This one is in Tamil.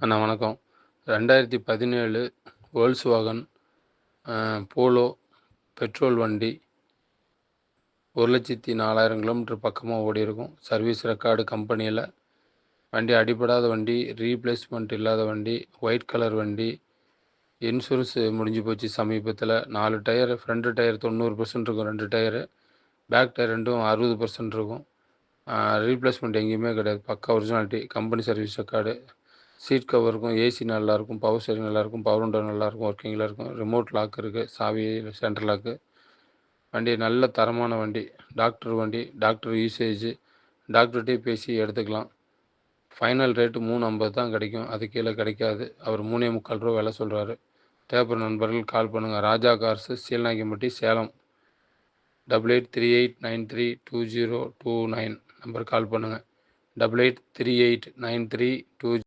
அண்ணா வணக்கம். 2017 வோல்க்ஸ்வாகன் போலோ பெட்ரோல் வண்டி 1,04,000 கிலோமீட்டர் பக்கமாக ஓடியிருக்கும். சர்வீஸ் ரெக்கார்டு கம்பெனியில். வண்டி அடிபடாத வண்டி, ரீப்ளேஸ்மெண்ட் இல்லாத வண்டி, ஒயிட் கலர் வண்டி. இன்சூரன்ஸ் முடிஞ்சு போச்சு சமீபத்தில். 4 டயர், ஃப்ரண்ட் டயர் 90% இருக்கும், 2 டயரு. பேக் டயர் ரெண்டும் 60% இருக்கும். ரீப்ளேஸ்மெண்ட் எங்கேயுமே கிடையாது. பக்கா originality, company service record. Seat cover இருக்கும், ஏசி நல்லாயிருக்கும், பவர் ஸ்டேரிங் நல்லாயிருக்கும், பவர் விண்டோ நல்லாயிருக்கும், ஒர்க்கிங்கில் இருக்கும், ரிமோட் லாக் இருக்குது, சாவி சென்ட்ரல் லாக்கு. வண்டி நல்ல தரமான வண்டி, டாக்டர் வண்டி, டாக்டர் யூசேஜ், டாக்டர்கிட்டே பேசி எடுத்துக்கலாம். ஃபைனல் ரேட்டு 350 தான் கிடைக்கும், அது கீழே கிடைக்காது. அவர் 3.25 ரூபா விலை சொல்கிறாரு. தேவைப்படுற நண்பர்கள் கால் பண்ணுங்கள். ராஜா cars, Seelanayakkampatti, Salem. 8838932029 number call பண்ணுங்கள். 88389320